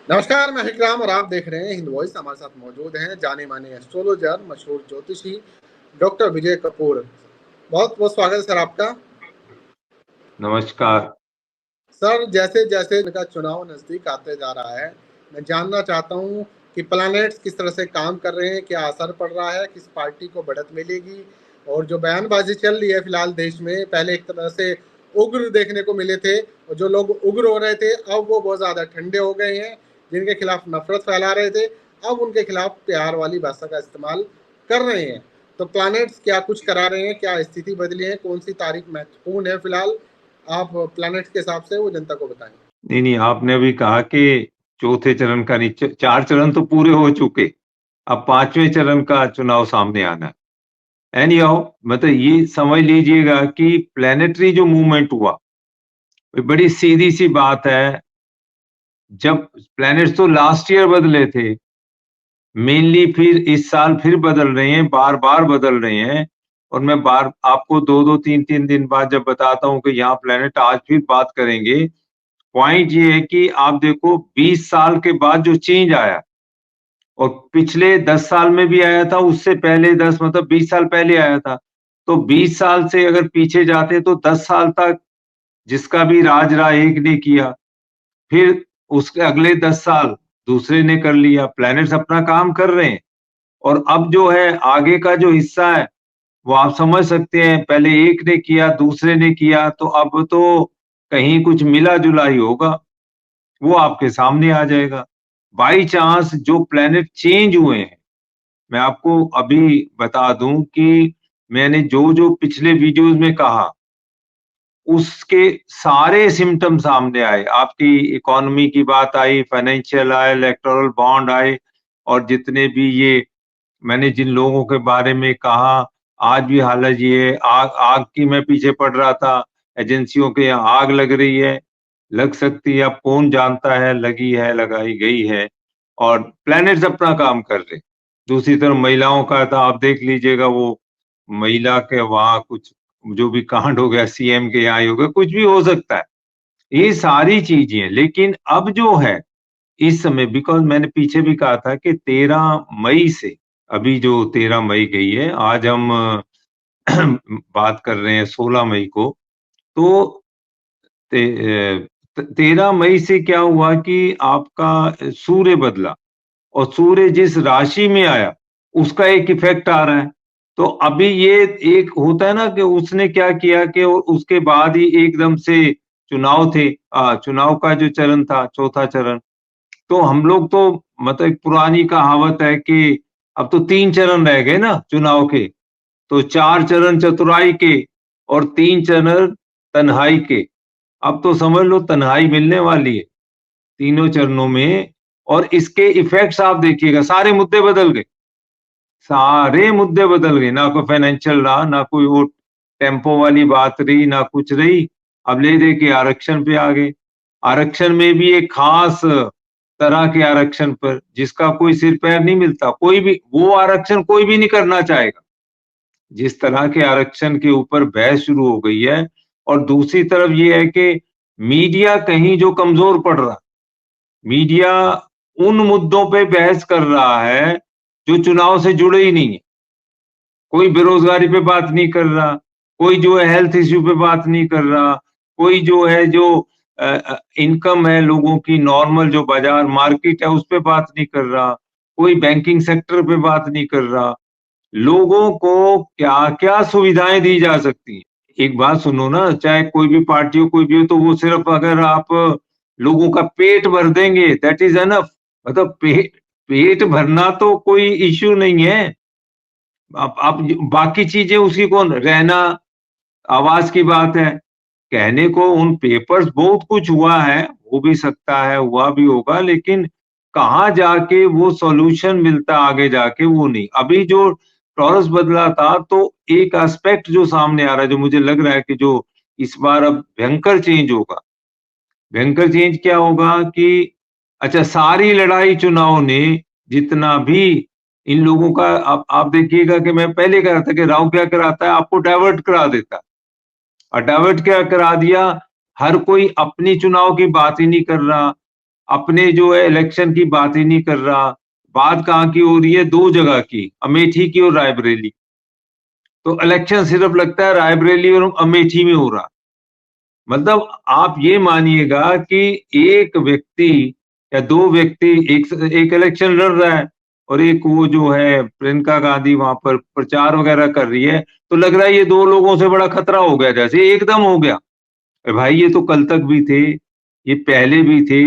नमस्कार, मैं विक्राम और आप देख रहे हैं हिंद वॉइस। हमारे साथ मौजूद हैं जाने माने एस्ट्रोलॉजर, मशहूर ज्योतिषी डॉक्टर विजय कपूर। बहुत बहुत स्वागत है सर आपका। नमस्कार। सर, जैसे जैसे इनका चुनाव नजदीक आते जा रहा है, मैं जानना चाहता हूँ कि प्लैनेट्स किस तरह से काम कर रहे हैं, क्या असर पड़ रहा है, किस पार्टी को बढ़त मिलेगी। और जो बयानबाजी चल रही है फिलहाल देश में, पहले एक तरह से उग्र देखने को मिले थे और जो लोग उग्र हो रहे थे अब वो बहुत ज्यादा ठंडे हो गए हैं। जिनके खिलाफ नफरत फैला रहे थे अब उनके खिलाफ प्यार वाली भाषा का इस्तेमाल कर रहे हैं। तो प्लैनेट्स क्या कुछ करा रहे हैं, क्या स्थिति बदली है, कौन सी तारीख महत्वपूर्ण है फिलहाल, आप प्लैनेट्स के हिसाब से वो जनता को बताएं। नहीं, आपने अभी कहा कि चौथे चरण का नहीं, 4 चरण तो पूरे हो चुके, अब 5वें चरण का चुनाव सामने आना है। एनी हाउ, मतलब ये समझ लीजिएगा कि प्लेनेटरी जो मूवमेंट हुआ, बड़ी सीधी सी बात है। जब प्लैनेट्स तो लास्ट ईयर बदले थे, मेनली फिर इस साल फिर बदल रहे हैं, बार बार बदल रहे हैं। और मैं बार आपको 2-2 3-3 दिन बाद जब बताता हूं कि यहाँ प्लेनेट आज फिर बात करेंगे। पॉइंट ये है कि आप देखो 20 साल के बाद जो चेंज आया, और पिछले 10 साल में भी आया था, उससे पहले 10 मतलब 20 साल पहले आया था। तो 20 साल से अगर पीछे जाते तो 10 साल तक जिसका भी राज रहा एक ने किया, फिर उसके अगले 10 साल दूसरे ने कर लिया। प्लैनेट्स अपना काम कर रहे हैं। और अब जो है आगे का जो हिस्सा है वो आप समझ सकते हैं, पहले एक ने किया दूसरे ने किया, तो अब तो कहीं कुछ मिला जुला ही होगा, वो आपके सामने आ जाएगा। बाई चांस जो प्लैनेट चेंज हुए हैं, मैं आपको अभी बता दूं कि मैंने जो जो पिछले वीडियोस में कहा, उसके सारे सिम्टम सामने आए। आपकी इकोनॉमी की बात आई, फाइनेंशियल आए, इलेक्टोरल बॉन्ड आए, और जितने भी ये मैंने जिन लोगों के बारे में कहा, आज भी हालत ये है। आग आग की मैं पीछे पड़ रहा था, एजेंसियों के यहाँ आग लग रही है, लग सकती है, अब कौन जानता है, लगी है, लगाई गई है, और प्लैनेट्स अपना काम कर रहे। दूसरी तरफ महिलाओं का था, आप देख लीजिएगा, वो महिला के वहां कुछ जो भी कांड हो गया, सीएम के यहाँ ही हो गया, कुछ भी हो सकता है। ये सारी चीजें, लेकिन अब जो है इस समय, बिकॉज मैंने पीछे भी कहा था कि 13 मई से, अभी जो 13 मई गई है, आज हम बात कर रहे हैं 16 मई को। तो 13 मई से क्या हुआ कि आपका सूर्य बदला, और सूर्य जिस राशि में आया उसका एक इफेक्ट आ रहा है। तो अभी ये एक होता है ना कि उसने क्या किया कि उसके बाद ही एकदम से चुनाव थे, चुनाव का जो चरण था, चौथा चरण। तो हम लोग तो, मतलब एक पुरानी कहावत है कि अब तो 3 चरण रह गए ना चुनाव के। तो 4 चरण चतुराई के और 3 चरण तन्हाई के। अब तो समझ लो तन्हाई मिलने वाली है तीनों चरणों में। और इसके इफेक्ट्स आप देखिएगा, सारे मुद्दे बदल गए, सारे मुद्दे बदल गए। ना कोई फाइनेंशियल रहा, ना कोई वो टेम्पो वाली बात रही, ना कुछ रही। अब ले दे के आरक्षण पे आ गए। आरक्षण में भी एक खास तरह के आरक्षण पर जिसका कोई सिर पैर नहीं मिलता, कोई भी वो आरक्षण कोई भी नहीं करना चाहेगा। जिस तरह के आरक्षण के ऊपर बहस शुरू हो गई है। और दूसरी तरफ ये है कि मीडिया कहीं जो कमजोर पड़ रहा, मीडिया उन मुद्दों पे बहस कर रहा है जो चुनाव से जुड़े ही नहीं है। कोई बेरोजगारी पे बात नहीं कर रहा, कोई जो है हेल्थ इश्यू पे बात नहीं कर रहा, कोई जो है जो इनकम है लोगों की, नॉर्मल जो बाजार मार्केट है उस पे बात नहीं कर रहा, कोई बैंकिंग सेक्टर पे बात नहीं कर रहा। लोगों को क्या क्या सुविधाएं दी जा सकती हैं। एक बात सुनो ना, चाहे कोई भी पार्टी हो, कोई भी हो, तो वो सिर्फ अगर आप लोगों का पेट भर देंगे दैट इज एनफ। मतलब पेट पेट भरना तो कोई इश्यू नहीं है। आप बाकी चीजें उसकी कौन, रहना, आवाज की बात है। कहने को उन पेपर्स बहुत कुछ हुआ है, हो भी सकता है, हुआ भी होगा, लेकिन कहाँ जाके वो सॉल्यूशन मिलता आगे जाके, वो नहीं। अभी जो टॉरस बदला था, तो एक एस्पेक्ट जो सामने आ रहा है, जो मुझे लग रहा है कि जो इस बार अब भयंकर चेंज होगा। भयंकर चेंज क्या होगा कि, अच्छा, सारी लड़ाई चुनाव ने जितना भी इन लोगों का, आप देखिएगा कि मैं पहले कह रहा था कि राव क्या कराता है, आपको डाइवर्ट करा देता है। और डाइवर्ट क्या करा दिया, हर कोई अपनी चुनाव की बात ही नहीं कर रहा, अपने जो है इलेक्शन की बात ही नहीं कर रहा। बात कहाँ की हो रही है? 2 जगह की, अमेठी की और रायबरेली। तो इलेक्शन सिर्फ लगता है रायबरेली और अमेठी में हो रहा। मतलब आप ये मानिएगा कि एक व्यक्ति या 2 व्यक्ति एक इलेक्शन लड़ रहा है और एक वो जो है प्रियंका गांधी वहां पर प्रचार वगैरह कर रही है, तो लग रहा है ये 2 लोगों से बड़ा खतरा हो गया, जैसे एकदम हो गया। भाई ये तो कल तक भी थे, ये पहले भी थे,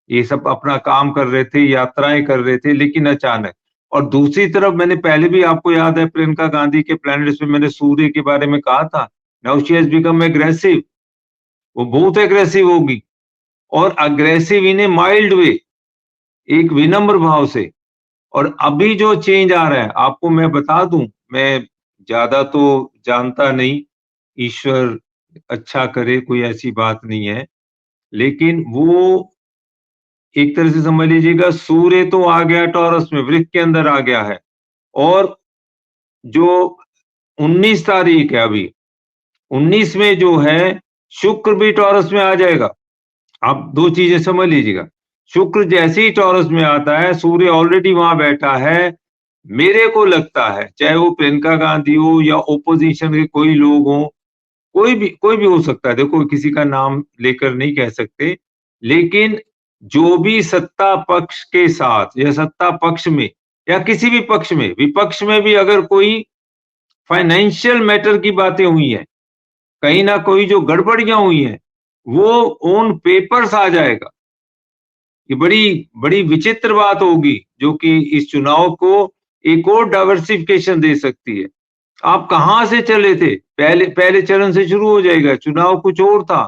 ये सब अपना काम कर रहे थे, यात्राएं कर रहे थे, लेकिन अचानक। और दूसरी तरफ मैंने पहले भी, आपको याद है, प्रियंका गांधी के प्लैनेट्स में मैंने सूर्य के बारे में कहा था, now she has become aggressive. वो बहुत एग्रेसिव होगी, और अग्रेसिव इन ए माइल्ड वे, एक विनम्र भाव से। और अभी जो चेंज आ रहा है, आपको मैं बता दूं, मैं ज्यादा तो जानता नहीं, ईश्वर अच्छा करे, कोई ऐसी बात नहीं है, लेकिन वो एक तरह से समझ लीजिएगा, सूर्य तो आ गया टॉरस में, वृक्क के अंदर आ गया है, और जो 19 तारीख है अभी, 19 में जो है शुक्र भी टॉरस में आ जाएगा। आप 2 चीजें समझ लीजिएगा, शुक्र जैसे ही टॉरस में आता है, सूर्य ऑलरेडी वहां बैठा है। मेरे को लगता है, चाहे वो प्रियंका गांधी हो या ओपोजिशन के कोई लोग हो, कोई भी हो सकता है, देखो किसी का नाम लेकर नहीं कह सकते, लेकिन जो भी सत्ता पक्ष के साथ या सत्ता पक्ष में या किसी भी पक्ष में, विपक्ष में भी अगर कोई फाइनेंशियल मैटर की बातें हुई है, कहीं ना कोई जो गड़बड़ियां हुई हैं, वो ऑन पेपर्स आ जाएगा। ये बड़ी बड़ी विचित्र बात होगी, जो कि इस चुनाव को एक और डाइवर्सिफिकेशन दे सकती है। आप कहां से चले थे? पहले पहले चरण से शुरू हो जाएगा, चुनाव कुछ और था,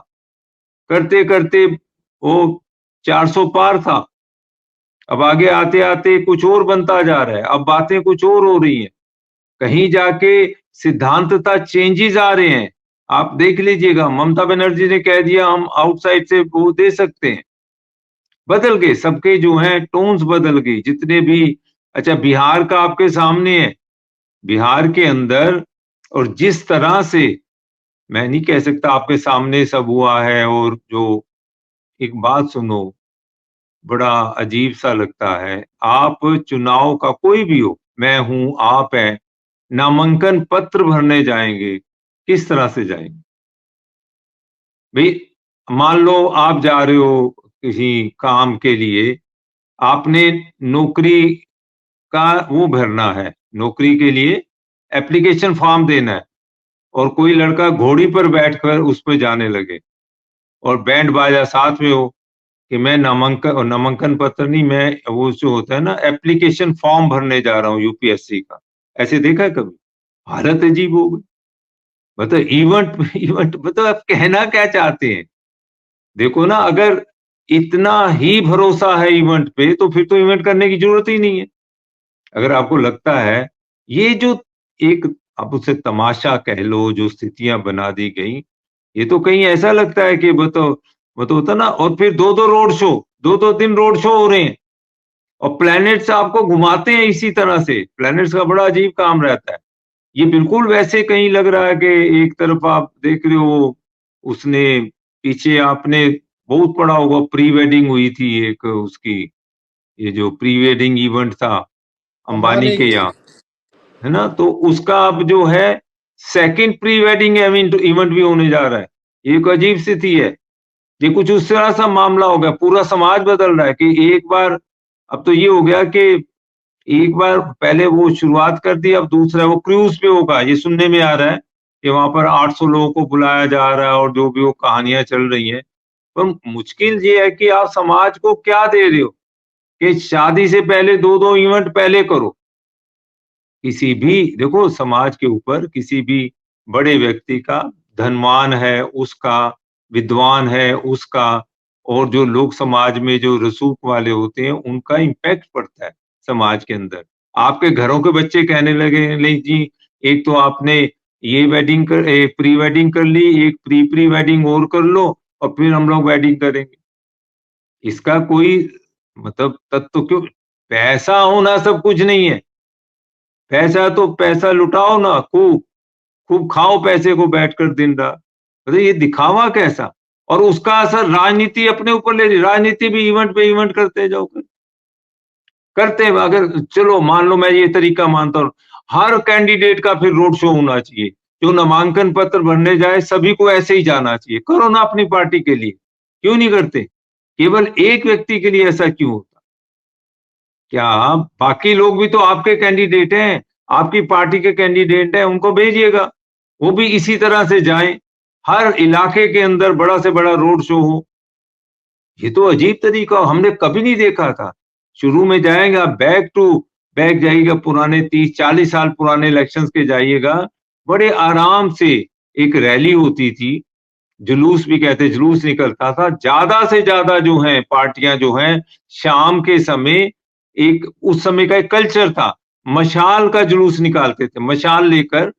करते करते वो 400 पार था, अब आगे आते आते कुछ और बनता जा रहा है, अब बातें कुछ और हो रही हैं, कहीं जाके सिद्धांतता चेंजेस आ रहे हैं। आप देख लीजिएगा, ममता बनर्जी ने कह दिया हम आउटसाइड से वो दे सकते हैं, बदल गए सबके जो हैं टोन्स, बदल गई जितने भी। अच्छा, बिहार का आपके सामने है, बिहार के अंदर, और जिस तरह से, मैं नहीं कह सकता आपके सामने सब हुआ है, और जो, एक बात सुनो, बड़ा अजीब सा लगता है, आप चुनाव का कोई भी हो, मैं हूं, आप है, नामांकन पत्र भरने जाएंगे, किस तरह से जाएंगे भाई? मान लो आप जा रहे हो किसी काम के लिए, आपने नौकरी का वो भरना है, नौकरी के लिए एप्लीकेशन फॉर्म देना है, और कोई लड़का घोड़ी पर बैठकर उस पर जाने लगे, और बैंड बाजा साथ में हो कि मैं नामांकन पत्र नहीं, मैं वो जो होता है ना, एप्लीकेशन फॉर्म भरने जा रहा हूँ यूपीएससी का। ऐसे देखा है कभी? हालत अजीब हो गई। मतलब इवेंट इवेंट, मतलब आप कहना क्या चाहते हैं? देखो ना, अगर इतना ही भरोसा है इवेंट पे, तो फिर तो इवेंट करने की जरूरत ही नहीं है। अगर आपको लगता है ये जो एक, आप उसे तमाशा कह लो, जो स्थितियां बना दी गई, ये तो कहीं ऐसा लगता है कि वो तो होता ना, और फिर 2-2 रोड शो, 2-2 दिन रोड शो हो रहे हैं, और प्लैनेट्स आपको घुमाते हैं इसी तरह से। प्लैनेट्स का बड़ा अजीब काम रहता है। ये बिल्कुल वैसे कहीं लग रहा है कि एक तरफ आप देख रहे हो, उसने पीछे आपने बहुत पढ़ा होगा, प्री वेडिंग हुई थी एक उसकी, ये जो प्री वेडिंग इवेंट था अंबानी अंबानी के की। यहाँ, है ना, तो उसका अब जो है सेकंड प्री वेडिंग इवेंट भी होने जा रहा है। ये एक अजीब स्थिति है, ये कुछ उस तरह सा मामला हो गया, पूरा समाज बदल रहा है कि एक बार, अब तो ये हो गया कि एक बार पहले वो शुरुआत कर दी, अब दूसरा वो क्रूज पे होगा, ये सुनने में आ रहा है कि वहां पर 800 लोगों को बुलाया जा रहा है, और जो भी वो कहानियां चल रही हैं। पर मुश्किल ये है कि आप समाज को क्या दे रहे हो, कि शादी से पहले 2-2 इवेंट पहले करो। किसी भी, देखो, समाज के ऊपर किसी भी बड़े व्यक्ति का, धनवान है उसका, विद्वान है उसका, और जो लोग समाज में जो रसूख वाले होते हैं, उनका इम्पैक्ट पड़ता है समाज के अंदर। आपके घरों के बच्चे कहने लगे, नहीं जी, एक तो आपने ये वेडिंग कर, एक प्री वेडिंग कर ली, एक प्री प्री वेडिंग और कर लो, और फिर हम लोग वेडिंग करेंगे। इसका कोई मतलब तत्व क्यों? पैसा होना सब कुछ नहीं है, पैसा तो पैसा लुटाओ ना, खूब खूब खाओ पैसे को बैठकर दिन रात, मतलब ये दिखावा कैसा? और उसका असर राजनीति अपने ऊपर ले रही। राजनीति भी इवेंट पे इवेंट करते जाओ, करते हैं। अगर चलो मान लो मैं ये तरीका मानता हूँ, हर कैंडिडेट का फिर रोड शो होना चाहिए, जो नामांकन पत्र भरने जाए सभी को ऐसे ही जाना चाहिए। करो ना अपनी पार्टी के लिए, क्यों नहीं करते? केवल एक व्यक्ति के लिए ऐसा क्यों होता? क्या बाकी लोग भी तो आपके कैंडिडेट हैं, आपकी पार्टी के कैंडिडेट हैं, उनको भेजिएगा, वो भी इसी तरह से जाएं, हर इलाके के अंदर बड़ा से बड़ा रोड शो हो। ये तो अजीब तरीका हमने कभी नहीं देखा था। शुरू में जाएगा बैक टू बैक जाइएगा, पुराने 30-40 साल पुराने इलेक्शंस के जाइएगा, बड़े आराम से एक रैली होती थी, जुलूस भी कहते, जुलूस निकलता था। ज्यादा से ज्यादा जो है पार्टियां जो हैं शाम के समय, एक उस समय का एक कल्चर था, मशाल का जुलूस निकालते थे, मशाल लेकर।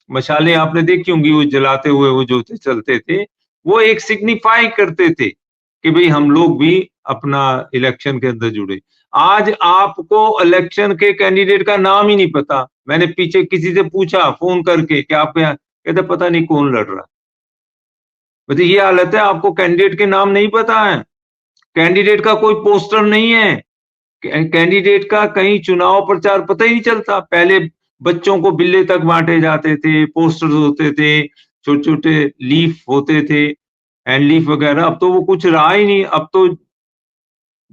मशालें आपने देखी होंगी, वो जलाते हुए वो जो चलते थे, वो एक सिग्निफाई करते थे कि भाई हम लोग भी अपना इलेक्शन के अंदर जुड़े। आज आपको इलेक्शन के कैंडिडेट का नाम ही नहीं पता। मैंने पीछे किसी से पूछा फोन करके कि आप यहाँ, कहते पता नहीं कौन लड़ रहा। मतलब ये हालत है, आपको कैंडिडेट के नाम नहीं पता है, कैंडिडेट का कोई पोस्टर नहीं है, कैंडिडेट का कहीं चुनाव प्रचार पता ही नहीं चलता। पहले बच्चों को बिल्ले तक बांटे जाते थे, पोस्टर्स होते थे, छोटे छोटे लीफ होते थे, हैंड लीफ वगैरह। अब तो वो कुछ रहा ही नहीं, अब तो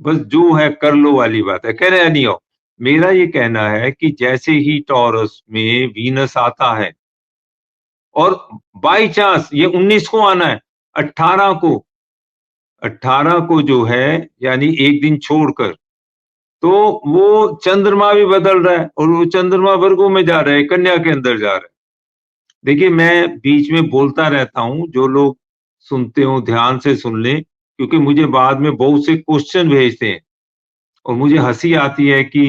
बस जो है कर लो वाली बात है। कह रहे नहीं हो, मेरा ये कहना है कि जैसे ही टॉरस में वीनस आता है, और बाई चांस ये 19 को आना है, 18 को, 18 को जो है यानी एक दिन छोड़कर, तो वो चंद्रमा भी बदल रहा है, और वो चंद्रमा वर्गों में जा रहा है, कन्या के अंदर जा रहा है। देखिए मैं बीच में बोलता रहता हूं, जो लोग सुनते हो ध्यान से सुन लें, क्योंकि मुझे बाद में बहुत से क्वेश्चन भेजते हैं और मुझे हंसी आती है कि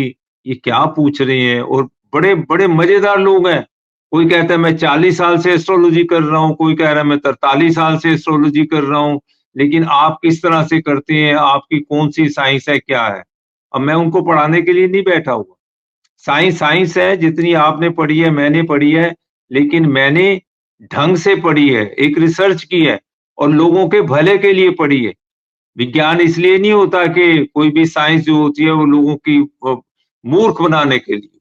ये क्या पूछ रहे हैं, और बड़े बड़े मजेदार लोग हैं। कोई कहता है मैं 40 साल से एस्ट्रोलॉजी कर रहा हूँ, कोई कह रहा है मैं 43 साल से एस्ट्रोलॉजी कर रहा हूँ, लेकिन आप किस तरह से करते हैं, आपकी कौन सी साइंस है, क्या है? अब मैं उनको पढ़ाने के लिए नहीं बैठा हुआ। साइंस साइंस है, जितनी आपने पढ़ी है मैंने पढ़ी है, लेकिन मैंने ढंग से पढ़ी है, एक रिसर्च की है, और लोगों के भले के लिए पढ़ी है। विज्ञान इसलिए नहीं होता कि कोई भी साइंस जो होती है वो लोगों की मूर्ख बनाने के लिए।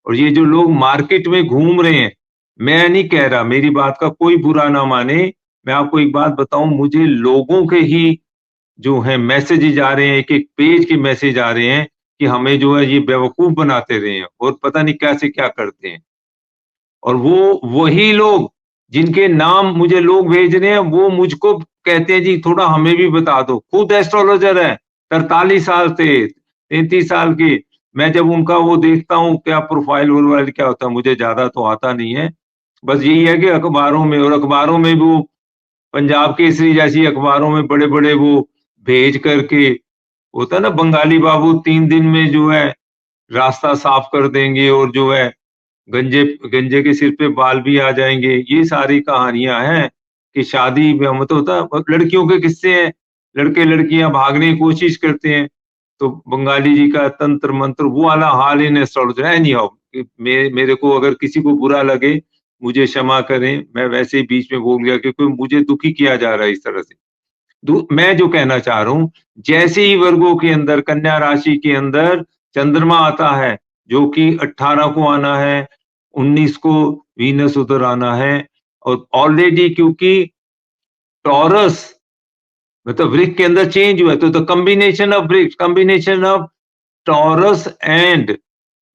और ये जो लोग मार्केट में घूम रहे हैं, मैं नहीं कह रहा, मेरी बात का कोई बुरा ना माने, मैं आपको एक बात बताऊं, मुझे लोगों के ही जो है मैसेजेज आ रहे हैं, एक एक पेज के मैसेज आ रहे हैं कि हमें जो है ये बेवकूफ बनाते रहे हैं और पता नहीं कैसे क्या करते हैं। और वो वही लोग जिनके नाम मुझे लोग भेज रहे हैं, वो मुझको कहते हैं जी थोड़ा हमें भी बता दो। खुद एस्ट्रोलॉजर है, 43 साल से, 33 साल की। मैं जब उनका वो देखता हूँ क्या प्रोफाइल वोफाइल क्या होता है, मुझे ज्यादा तो आता नहीं है, बस यही है कि अखबारों में, और अखबारों में वो पंजाब केसरी जैसी अखबारों में बड़े बड़े वो भेज करके, होता है ना बंगाली बाबू 3 दिन में जो है रास्ता साफ कर देंगे, और जो है गंजे गंजे के सिर पे बाल भी आ जाएंगे। ये सारी कहानियां हैं कि शादी में मत होता, लड़कियों के किस्से हैं, लड़के लड़कियां भागने की कोशिश करते हैं, तो बंगाली जी का तंत्र मंत्र वो वाला हाल इन एस्ट्रोलॉजर है। नहीं हो, मेरे को अगर किसी को बुरा लगे मुझे क्षमा करें, मैं वैसे ही बीच में बोल गया क्योंकि मुझे दुखी किया जा रहा है इस तरह से। मैं जो कहना चाह रहा हूं, जैसे ही वर्गों के अंदर, कन्या राशि के अंदर चंद्रमा आता है, जो कि 18 को आना है, 19 को वीनस उधर आना है, और ऑलरेडी क्योंकि टॉरस मतलब वृक्क के अंदर चेंज हुआ है, तो कॉम्बिनेशन ऑफ वृक्क, कॉम्बिनेशन ऑफ टॉरस एंड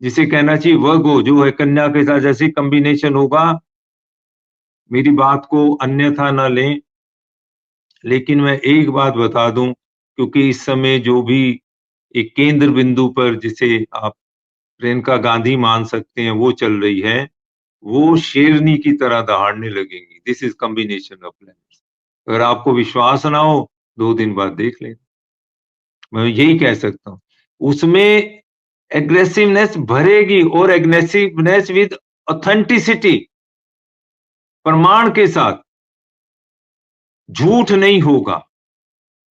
जिसे कहना चाहिए वर्गो, जो है कन्या के साथ जैसे कॉम्बिनेशन होगा, मेरी बात को अन्यथा ना लें, लेकिन मैं एक बात बता दूं, क्योंकि इस समय जो भी एक केंद्र बिंदु पर, जिसे आप प्रियंका गांधी मान सकते हैं, वो चल रही है, वो शेरनी की तरह दहाड़ने लगेंगी। This is combination of planets. अगर आपको विश्वास ना हो, 2 दिन बाद देख लें, मैं यही कह सकता हूं। उसमें एग्रेसिवनेस भरेगी, और एग्रेसिवनेस विद ऑथेंटिसिटी, प्रमाण के साथ, झूठ नहीं होगा।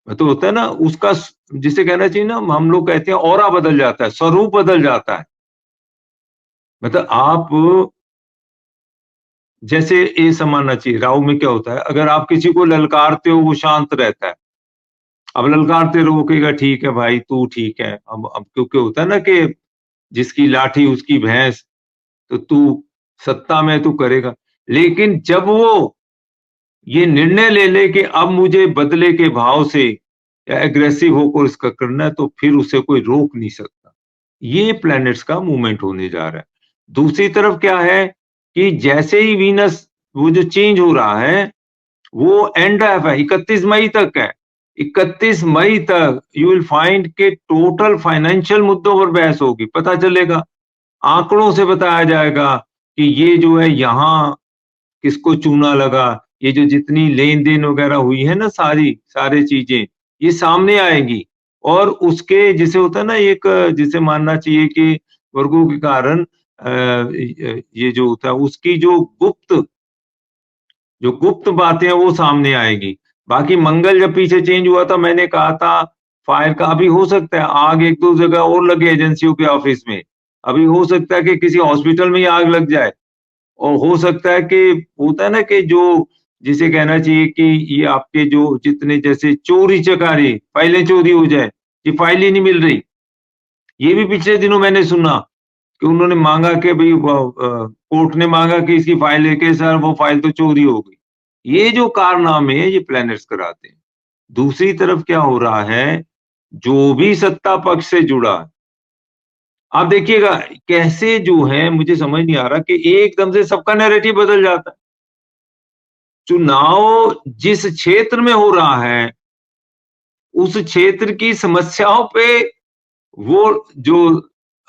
तो होता है ना उसका, जिसे कहना चाहिए ना, हम लोग कहते हैं ऑरा बदल जाता है, स्वरूप बदल जाता है। मतलब आप जैसे ये समानना चाहिए। राहु में क्या होता है, अगर आप किसी को ललकारते हो वो शांत रहता है, अब ललकारते रहो, कहेगा ठीक है भाई तू ठीक है। अब क्योंकि होता है ना कि जिसकी लाठी उसकी भैंस, तो तू सत्ता में तू करेगा। लेकिन जब वो ये निर्णय ले ले कि अब मुझे बदले के भाव से या एग्रेसिव होकर इसका करना है, तो फिर उसे कोई रोक नहीं सकता। ये प्लैनेट्स का मूवमेंट होने जा रहा है। दूसरी तरफ क्या है कि जैसे ही वीनस वो जो चेंज हो रहा है, वो एंड ऑफ है, 31 मई तक है। 31 मई तक यू विल फाइंड के टोटल फाइनेंशियल मुद्दों पर बहस होगी, पता चलेगा, आंकड़ों से बताया जाएगा कि ये जो है यहाँ किसको चूना लगा, ये जो जितनी लेन देन वगैरह हुई है ना, सारी चीजें ये सामने आएगी। और उसके जिसे होता है ना, एक जिसे मानना चाहिए कि वर्गों के कारण ये जो होता है उसकी जो गुप्त बातें हैं वो सामने आएगी। बाकी मंगल जब पीछे चेंज हुआ था, मैंने कहा था फायर का अभी हो सकता है आग एक दो जगह और लगे एजेंसियों के ऑफिस में, अभी हो सकता है कि किसी हॉस्पिटल में ही आग लग जाए, और हो सकता है कि होता है ना कि जो जिसे कहना चाहिए कि ये आपके जो जितने जैसे चोरी चकारी फाइलें चोरी हो जाए, ये फाइल ही नहीं मिल रही। ये भी पिछले दिनों मैंने सुना कि उन्होंने मांगा कि भाई कोर्ट ने मांगा कि इसकी फाइल लेके सर वो फाइल तो चोरी हो गई। ये जो कारनामे हैं ये प्लैनेट्स कराते हैं। दूसरी तरफ क्या हो रहा है, जो भी सत्ता पक्ष से जुड़ा, आप देखिएगा कैसे जो है, मुझे समझ नहीं आ रहा कि एकदम से सबका नैरेटिव बदल जाता है। चुनाव जिस क्षेत्र में हो रहा है उस क्षेत्र की समस्याओं पे वो जो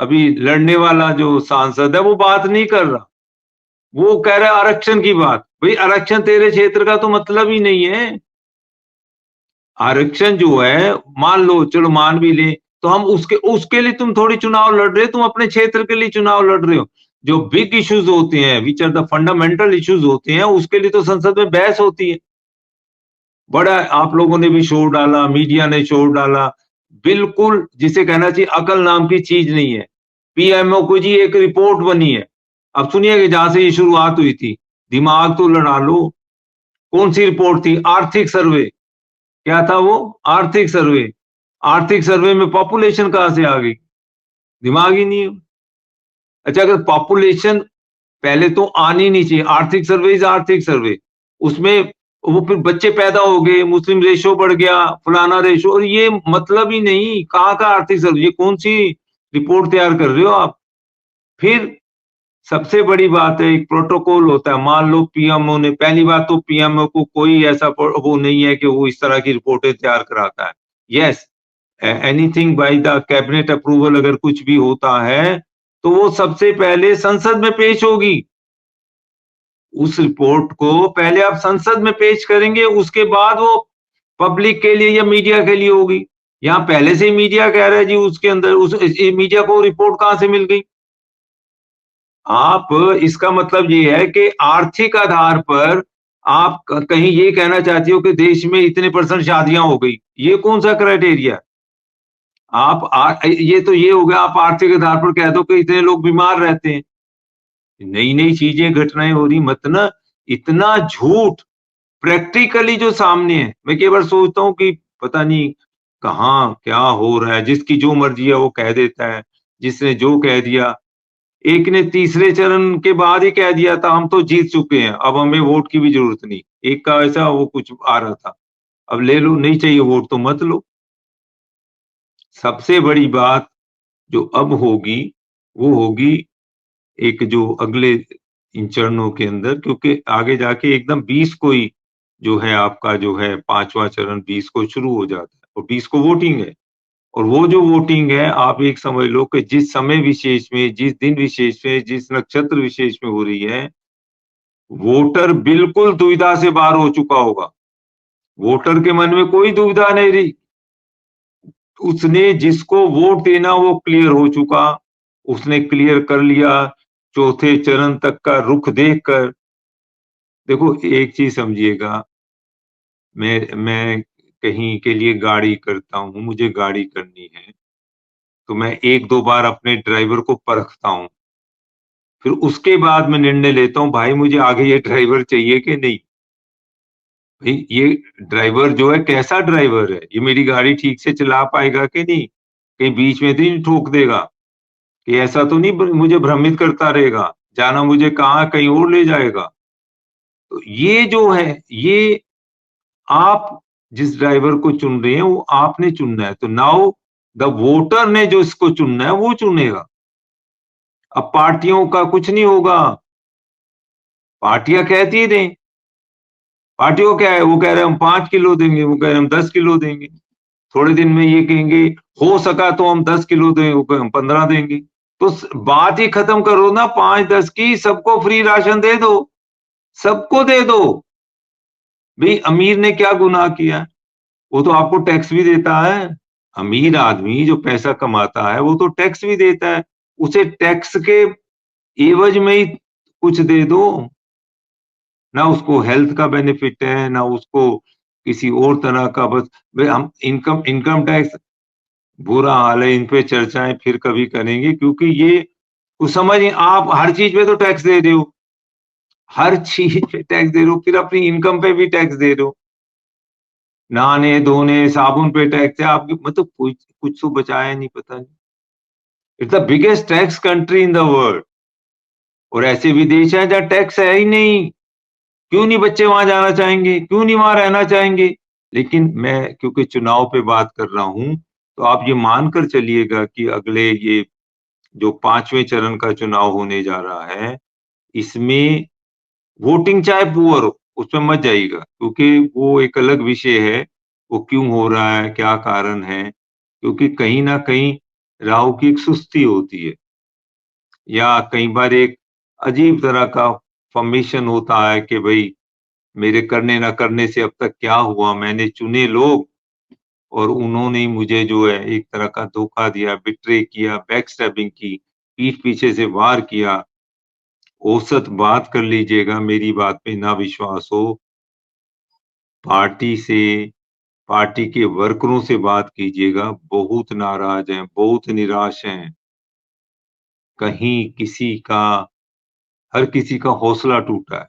अभी लड़ने वाला जो सांसद है वो बात नहीं कर रहा, वो कह रहा है आरक्षण की बात। भाई आरक्षण तेरे क्षेत्र का तो मतलब ही नहीं है। आरक्षण जो है, मान लो चलो मान भी ले, तो हम उसके लिए तुम थोड़ी चुनाव लड़ रहे हो, तुम अपने क्षेत्र के लिए चुनाव लड़ रहे हो। जो बिग इश्यूज होते हैं, which are the fundamental issues होते हैं, उसके लिए तो संसद में बहस होती है। बड़ा आप लोगों ने भी शोर डाला, मीडिया ने शोर डाला, बिल्कुल जिसे कहना चाहिए अकल नाम की चीज नहीं है। पीएमओ को जी एक रिपोर्ट बनी है, अब सुनिए कि जहां से ये शुरुआत हुई थी, दिमाग तो लड़ा लो। कौन सी रिपोर्ट थी? आर्थिक सर्वे। क्या था वो? आर्थिक सर्वे। आर्थिक सर्वे में पॉपुलेशन कहां से आ गई? दिमाग ही नहीं है। अच्छा, अगर पॉपुलेशन पहले तो आनी नहीं चाहिए, आर्थिक सर्वे इज आर्थिक सर्वे, उसमें वो फिर बच्चे पैदा हो गए, मुस्लिम रेशो बढ़ गया, फलाना रेशो, और ये मतलब ही नहीं। कहाँ का आर्थिक सर्वे? ये कौन सी रिपोर्ट तैयार कर रहे हो आप? फिर सबसे बड़ी बात है, एक प्रोटोकॉल होता है। मान लो पीएमओ ने, पहली बात तो पीएमओ को कोई ऐसा वो नहीं है कि वो इस तरह की रिपोर्टें तैयार कराता है। Yes, anything by the cabinet approval, अगर कुछ भी होता है तो वो सबसे पहले संसद में पेश होगी। उस रिपोर्ट को पहले आप संसद में पेश करेंगे, उसके बाद वो पब्लिक के लिए या मीडिया के लिए होगी। यहाँ पहले से ही मीडिया कह रहा है जी, उसके अंदर मीडिया को रिपोर्ट कहां से मिल गई? आप इसका मतलब ये है कि आर्थिक आधार पर आप कहीं ये कहना चाहती हो कि देश में इतने % शादियां हो गई, ये कौन सा क्राइटेरिया? ये तो ये हो गया, आप आर्थिक आधार पर कह दो कि इतने लोग बीमार रहते हैं। नई नई चीजें घटनाएं हो रही, मत ना इतना झूठ प्रैक्टिकली जो सामने है। मैं कई बार सोचता हूँ कि पता नहीं कहाँ क्या हो रहा है, जिसकी जो मर्जी है वो कह देता है, जिसने जो कह दिया। एक ने तीसरे चरण के बाद ही कह दिया था हम तो जीत चुके हैं, अब हमें वोट की भी जरूरत नहीं। एक का ऐसा वो कुछ आ रहा था, अब ले लो, नहीं चाहिए वोट तो मत लो। सबसे बड़ी बात जो अब होगी वो होगी एक जो अगले इन चरणों के अंदर, क्योंकि आगे जाके एकदम 20 को ही जो है आपका जो है 5वां चरण 20 को शुरू हो जाता है, और 20 को वोटिंग है। और वो जो वोटिंग है, आप एक समझ लो कि जिस समय विशेष में, जिस दिन विशेष में, जिस नक्षत्र विशेष में हो रही है, वोटर बिल्कुल दुविधा से बाहर हो चुका होगा। वोटर के मन में कोई दुविधा नहीं रही, उसने जिसको वोट देना वो क्लियर हो चुका, उसने क्लियर कर लिया। चौथे चरण तक का रुख देखकर, देखो एक चीज समझिएगा, मैं कहीं के लिए गाड़ी करता हूँ, मुझे गाड़ी करनी है, तो मैं 1-2 बार अपने ड्राइवर को परखता हूँ। फिर उसके बाद मैं निर्णय लेता हूँ भाई मुझे आगे ये ड्राइवर चाहिए कि नहीं। भाई ये ड्राइवर जो है कैसा ड्राइवर है, ये मेरी गाड़ी ठीक से चला पाएगा कि नहीं, कहीं बीच में तो नहीं ठोक देगा, कि ऐसा तो नहीं मुझे भ्रमित करता रहेगा, जाना मुझे कहाँ कहीं और ले जाएगा। तो ये जो है, ये आप जिस ड्राइवर को चुन रहे हैं वो आपने चुनना है। तो नाउ द वोटर ने जो इसको चुनना है वो चुनेगा। अब पार्टियों का कुछ नहीं होगा, पार्टियां कहती ही नहीं, पार्टियों क्या है, वो कह रहे हैं हम 5 किलो देंगे, वो कह रहे हैं हम 10 किलो देंगे। थोड़े दिन में ये कहेंगे हो सका तो हम 10 किलो दें, वो कहें हम 15 देंगे। तो बात ही खत्म करो ना 5-10 की, सबको फ्री राशन दे दो, सबको दे दो। भाई अमीर ने क्या गुनाह किया, वो तो आपको टैक्स भी देता है। अमीर आदमी जो पैसा कमाता है वो तो टैक्स भी देता है, उसे टैक्स के एवज में ही कुछ दे दो। ना उसको हेल्थ का बेनिफिट है, ना उसको किसी और तरह का, बस हम इनकम इनकम टैक्स बुरा हाल है, इन पे चर्चाएं फिर कभी करेंगे, क्योंकि ये कुछ समझ नहीं, आप हर चीज पे तो टैक्स दे रहे हो, हर चीज पे टैक्स दे रहे हो, फिर अपनी इनकम पे भी टैक्स दे रहे हो, नहाने धोने साबुन पे टैक्स है आपकी, मतलब कुछ कुछ तो बचाया नहीं, पता नहीं। It's the biggest tax country in the world. और ऐसे विदेश हैं जहाँ टैक्स है ही नहीं, क्यों नहीं बच्चे वहां जाना चाहेंगे, क्यों नहीं वहां रहना चाहेंगे। लेकिन मैं क्योंकि चुनाव पे बात कर रहा हूं, तो आप ये मानकर चलिएगा कि अगले ये जो 5वें चरण का चुनाव होने जा रहा है, इसमें वोटिंग चाहे पुअर हो, उसमें मत जाइएगा, क्योंकि वो एक अलग विषय है, वो क्यों हो रहा है, क्या कारण है, क्योंकि कहीं ना कहीं राहु की एक सुस्ती होती है, या कई बार एक अजीब तरह का फॉर्मेशन होता है कि भाई मेरे करने ना करने से अब तक क्या हुआ, मैंने चुने लोग और उन्होंने ही मुझे जो है एक तरह का धोखा दिया, बिट्रे किया, बैक स्टैबिंग की, पीठ पीछे से वार किया। औसत बात कर लीजिएगा, मेरी बात पे ना विश्वास हो, पार्टी से, पार्टी के वर्करों से बात कीजिएगा, बहुत नाराज हैं, बहुत निराश हैं। कहीं किसी का, हर किसी का हौसला टूटा है।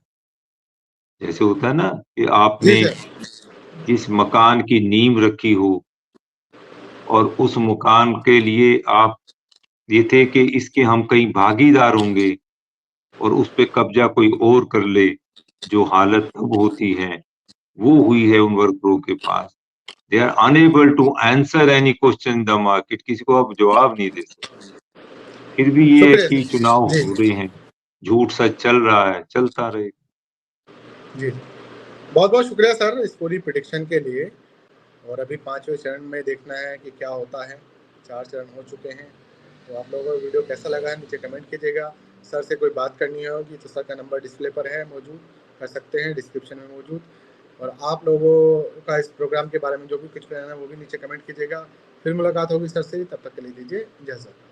जैसे होता है ना कि जी आपने सर। जिस मकान की नींव रखी हो और उस मकान के लिए आप ये थे कि इसके हम कहीं भागीदार होंगे और उस पे कब्जा कोई और कर ले, जो हालत तब होती है, वो हुई है उन वर्करों के पास। They are unable to answer any question in the market, किसी को आप जवाब नहीं दे सकते। फिर भी ये है शुक्रिया कि सर। चुनाव जी हो रहे हैं, झूठ सच चल रहा है, चलता रहे। जी। बहुत बहुत शुक्रिया सर इस पूरी प्रिडिक्शन के लिए। और अभी 5वें चरण में देखना है कि क्या होता है। 4 चरण हो चुके हैं। तो आप लोगों को वीडियो कैसा लगा है नीचे कमेंट कीजिएगा। सर से कोई बात करनी होगी तो सर का नंबर डिस्प्ले पर है मौजूद, कर सकते हैं, डिस्क्रिप्शन में मौजूद। और आप लोगों का इस प्रोग्राम के बारे में जो भी कुछ कहना है वो भी नीचे कमेंट कीजिएगा। फिर मुलाकात होगी सर से, तब तक के लिए दीजिए इजाज़त।